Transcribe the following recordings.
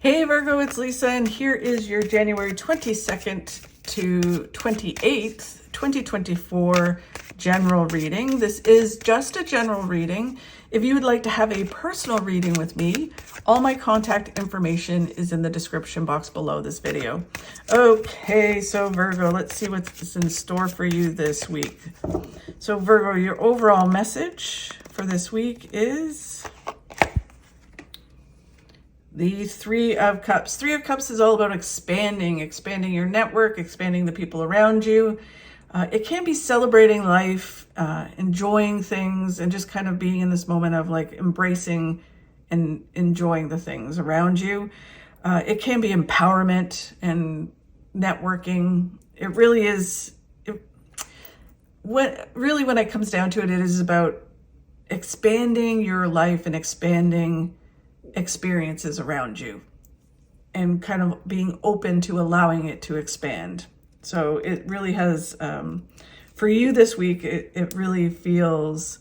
Hey Virgo, it's Lisa, and here is your January 22nd to 28th, 2024 general reading. This is just a general reading. If you would like to have a personal reading with me, all my contact information is in the description box below this video. Okay, so Virgo, let's see what's in store for you this week. So Virgo, your overall message for this week is the Three of Cups. Three of Cups is all about expanding your network, expanding the people around you. It can be celebrating life, enjoying things, and just kind of being in this moment of like embracing and enjoying the things around you. It can be empowerment and networking. It really is, when it comes down to it, it is about expanding your life and expanding experiences around you and kind of being open to allowing it to expand. So it really has, for you this week, it really feels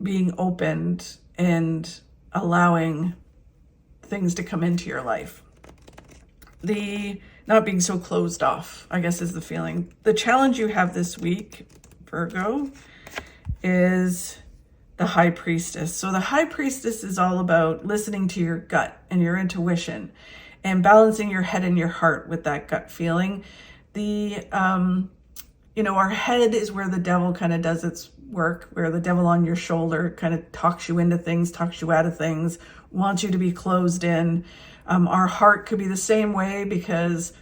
being opened and allowing things to come into your life. The not being so closed off, I guess, is the feeling. The challenge you have this week, Virgo, is the High Priestess. So the High Priestess is all about listening to your gut and your intuition and balancing your head and your heart with that gut feeling. Our head is where the devil kind of does its work, where the devil on your shoulder kind of talks you into things, talks you out of things, wants you to be closed in. Our heart could be the same way because,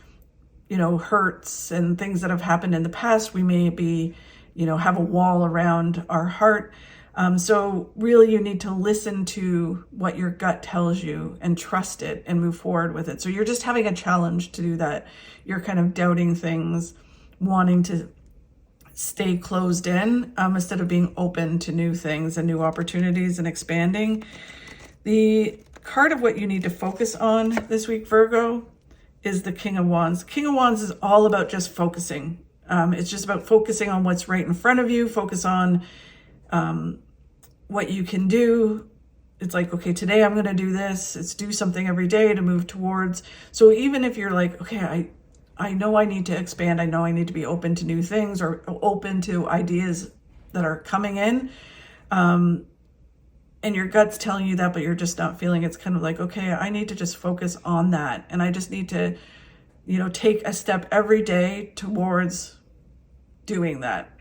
hurts and things that have happened in the past, we may be, have a wall around our heart. So really you need to listen to what your gut tells you and trust it and move forward with it. So you're just having a challenge to do that. You're kind of doubting things, wanting to stay closed in instead of being open to new things and new opportunities and expanding. The card of what you need to focus on this week, Virgo, is the King of Wands. King of Wands is all about just focusing. It's just about focusing on what's right in front of you, focus on what you can do. It's like, okay, today I'm going to do this. It's do something every day to move towards. So even if you're like, okay, I know I need to expand. I know I need to be open to new things or open to ideas that are coming in. And your gut's telling you that, but you're just not feeling it's kind of like, okay, I need to just focus on that. And I just need to, take a step every day towards doing that.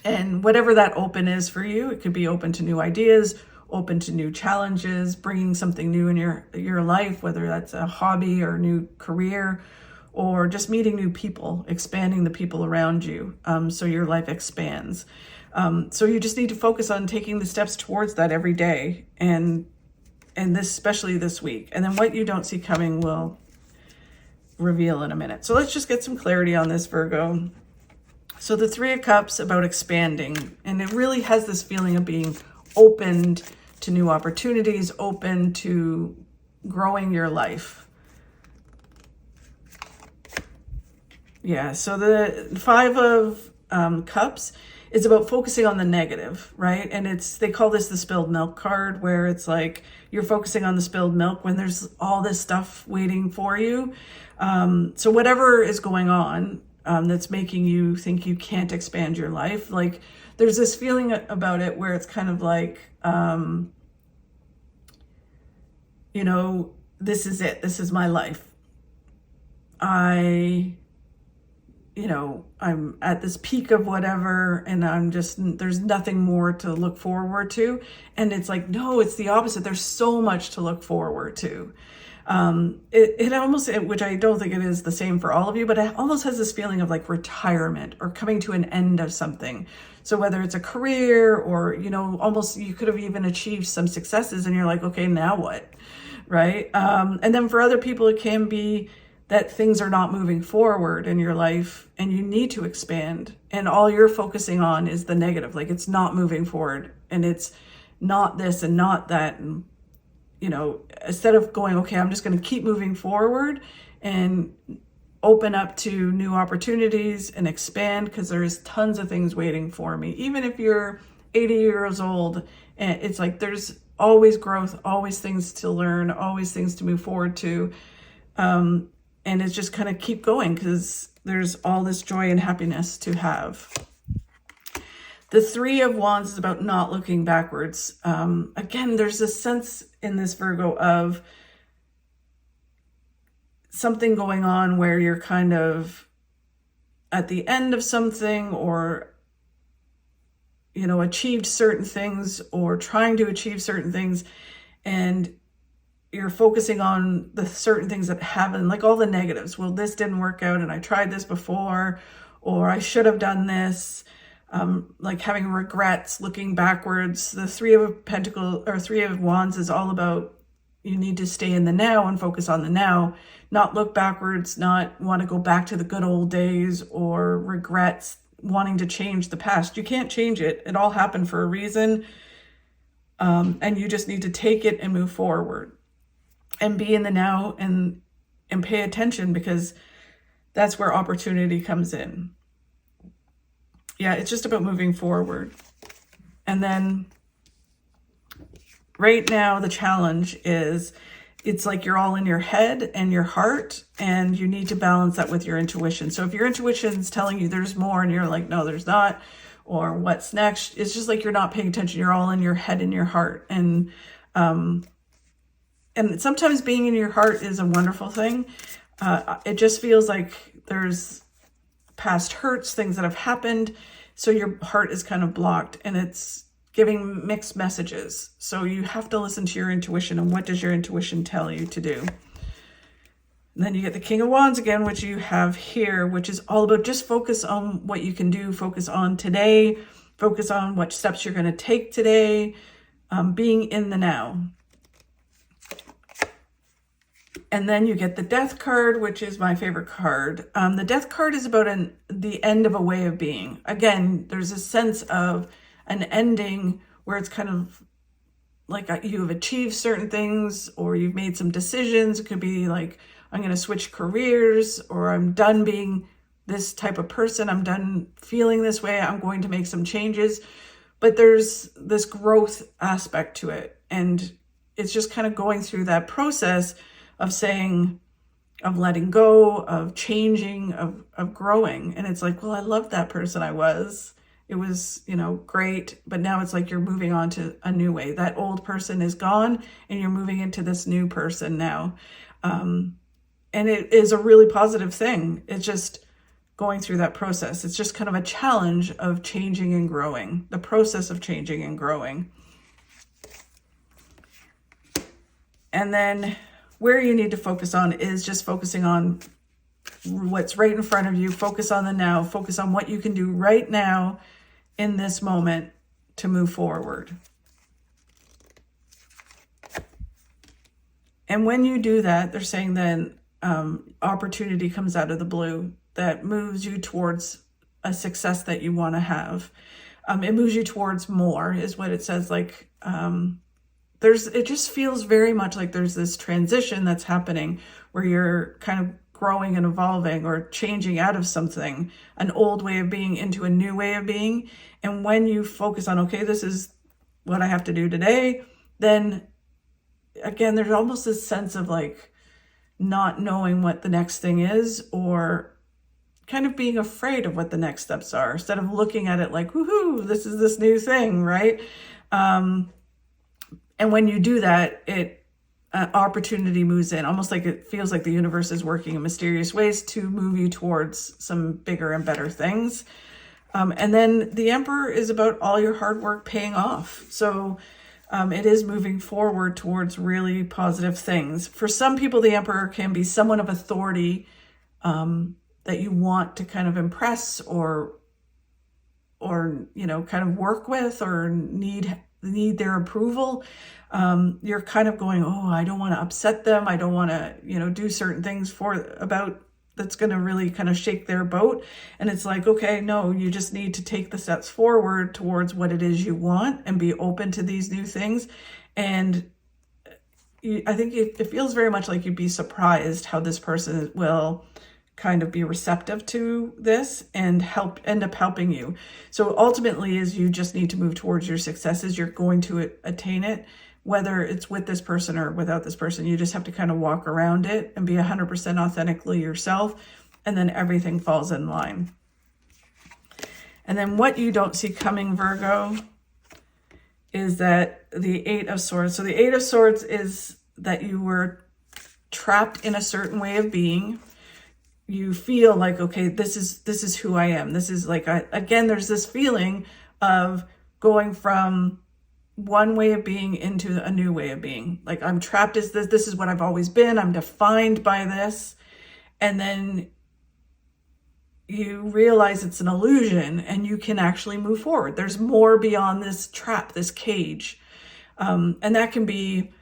And whatever that open is for you, it could be open to new ideas, open to new challenges, bringing something new in your life, whether that's a hobby or a new career, or just meeting new people, expanding the people around you, so your life expands. So you just need to focus on taking the steps towards that every day, and this, especially this week. And then what you don't see coming will reveal in a minute. So let's just get some clarity on this, Virgo. So the Three of Cups about expanding, and it really has this feeling of being opened to new opportunities, open to growing your life. Yeah, so the Five of Cups is about focusing on the negative, right? And they call this the spilled milk card, where it's like you're focusing on the spilled milk when there's all this stuff waiting for you. So whatever is going on, that's making you think you can't expand your life. Like there's this feeling about it where it's kind of like, this is it. This is my life. I'm at this peak of whatever, and there's nothing more to look forward to. And it's like, no, it's the opposite. There's so much to look forward to. It almost, which I don't think it is the same for all of you, but it almost has this feeling of like retirement or coming to an end of something. So whether it's a career or, almost you could have even achieved some successes and you're like, okay, now what? Right. And then for other people, it can be that things are not moving forward in your life and you need to expand, and all you're focusing on is the negative. Like it's not moving forward and it's not this and not that. And instead of going, okay, I'm just going to keep moving forward and open up to new opportunities and expand, because there's tons of things waiting for me. Even if you're 80 years old, and it's like there's always growth, always things to learn, always things to move forward to. And it's just kind of keep going because there's all this joy and happiness to have. The Three of Wands is about not looking backwards. Again, there's a sense in this Virgo of something going on where you're kind of at the end of something, or, you know, achieved certain things or trying to achieve certain things, and you're focusing on the certain things that haven't, like all the negatives. Well, this didn't work out and I tried this before, or I should have done this. Like having regrets, looking backwards. The Three of Pentacles or Three of Wands is all about you need to stay in the now and focus on the now, not look backwards, not want to go back to the good old days or regrets, wanting to change the past. You can't change it. It all happened for a reason. And you just need to take it and move forward and be in the now and pay attention, because that's where opportunity comes in. Yeah, it's just about moving forward. And then right now, the challenge is it's like you're all in your head and your heart, and you need to balance that with your intuition. So if your intuition is telling you there's more and you're like, no, there's not, or what's next, it's just like you're not paying attention. You're all in your head and your heart. And sometimes being in your heart is a wonderful thing. It just feels like there's past hurts, things that have happened. So your heart is kind of blocked and it's giving mixed messages. So you have to listen to your intuition, and what does your intuition tell you to do? And then you get the King of Wands again, which you have here, which is all about just focus on what you can do, focus on today, focus on what steps you're going to take today, being in the now. And then you get the Death card, which is my favorite card. The Death card is about the end of a way of being. Again, there's a sense of an ending where it's kind of like you've achieved certain things, or you've made some decisions. It could be like, I'm going to switch careers, or I'm done being this type of person. I'm done feeling this way. I'm going to make some changes. But there's this growth aspect to it. And it's just kind of going through that process of saying, of letting go, of changing, of growing. And it's like, well, I loved that person I was. It was, you know, great. But now it's like you're moving on to a new way. That old person is gone and you're moving into this new person now. And it is a really positive thing. It's just going through that process. It's just kind of a challenge of changing and growing, the process of changing and growing. And then where you need to focus on is just focusing on what's right in front of you. Focus on the now. Focus on what you can do right now in this moment to move forward. And when you do that, they're saying then opportunity comes out of the blue that moves you towards a success that you want to have. It moves you towards more is what it says. Like, it just feels very much like there's this transition that's happening where you're kind of growing and evolving or changing out of something, an old way of being into a new way of being. And when you focus on, okay, this is what I have to do today, then again, there's almost this sense of like not knowing what the next thing is, or kind of being afraid of what the next steps are, instead of looking at it like, woohoo, this is this new thing, right? And when you do that, opportunity moves in, almost like it feels like the universe is working in mysterious ways to move you towards some bigger and better things. And then the Emperor is about all your hard work paying off. So it is moving forward towards really positive things. For some people, the Emperor can be someone of authority that you want to kind of impress or you know, kind of work with, or need their approval. You're kind of going, oh, I don't want to upset them. I don't want to, you know, do certain things that's going to really kind of shake their boat. And it's like, okay, no, you just need to take the steps forward towards what it is you want and be open to these new things. And I think it feels very much like you'd be surprised how this person will kind of be receptive to this and end up helping you. So ultimately is you just need to move towards your successes. You're going to attain it whether it's with this person or without this person. You just have to kind of walk around it and be 100% authentically yourself, and then everything falls in line. And then what you don't see coming, Virgo, is that the Eight of Swords. So the Eight of Swords is that you were trapped in a certain way of being. You feel like, okay, this is who I am. This is like, again, there's this feeling of going from one way of being into a new way of being. Like, I'm trapped as this is what I've always been. I'm defined by this. And then you realize it's an illusion and you can actually move forward. There's more beyond this trap, this cage. And that can be,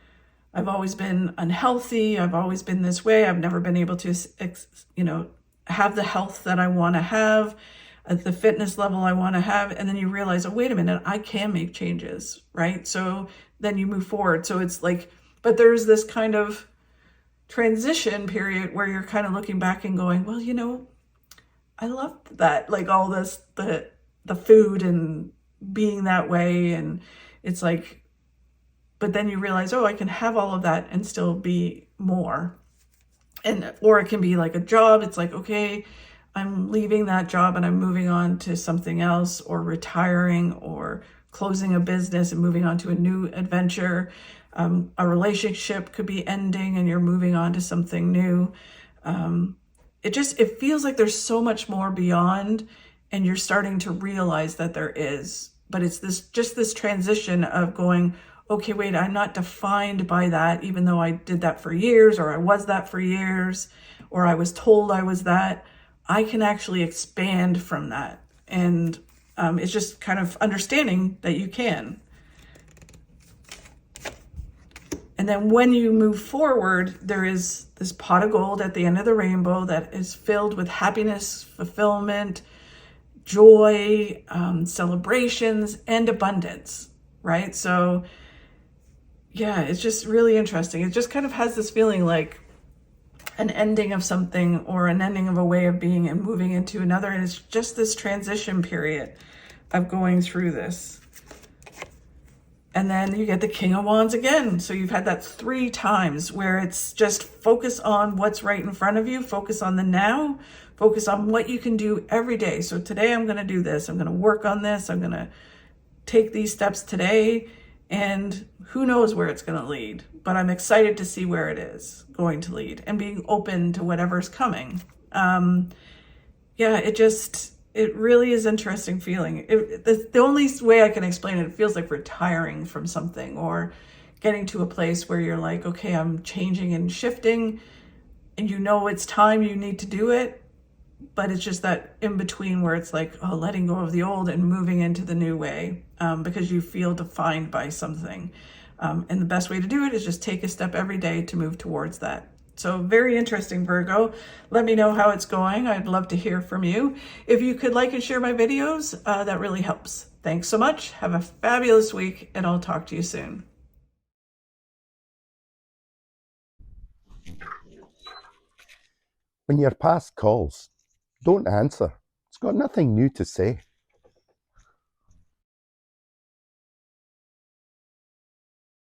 I've always been unhealthy. I've always been this way. I've never been able to, have the health that I want to have, at the fitness level I want to have. And then you realize, oh, wait a minute, I can make changes, right? So then you move forward. So it's like, but there's this kind of transition period where you're kind of looking back and going, well, I loved that, like all this, the food and being that way. And it's like, but then you realize, oh, I can have all of that and still be more. Or it can be like a job. It's like, okay, I'm leaving that job and I'm moving on to something else, or retiring, or closing a business and moving on to a new adventure. A relationship could be ending and you're moving on to something new. It feels like there's so much more beyond, and you're starting to realize that there is, but it's this transition of going, okay, wait, I'm not defined by that, even though I did that for years, or I was that for years, or I was told I was that. I can actually expand from that. And it's just kind of understanding that you can. And then when you move forward, there is this pot of gold at the end of the rainbow that is filled with happiness, fulfillment, joy, celebrations, and abundance, right? So yeah, it's just really interesting. It just kind of has this feeling like an ending of something, or an ending of a way of being and moving into another. And it's just this transition period of going through this. And then you get the King of Wands again. So you've had that 3 times where it's just focus on what's right in front of you, focus on the now, focus on what you can do every day. So today I'm going to do this. I'm going to work on this. I'm going to take these steps today, and who knows where it's going to lead, but I'm excited to see where it is going to lead, and being open to whatever's coming. It really is interesting feeling. The only way I can explain it, it feels like retiring from something, or getting to a place where you're like, okay, I'm changing and shifting, and it's time, you need to do it. But it's just that in between where it's like, oh, letting go of the old and moving into the new way, because you feel defined by something. And the best way to do it is just take a step every day to move towards that. So very interesting, Virgo. Let me know how it's going. I'd love to hear from you. If you could like and share my videos, that really helps. Thanks so much. Have a fabulous week, and I'll talk to you soon. When your past calls, don't answer. It's got nothing new to say.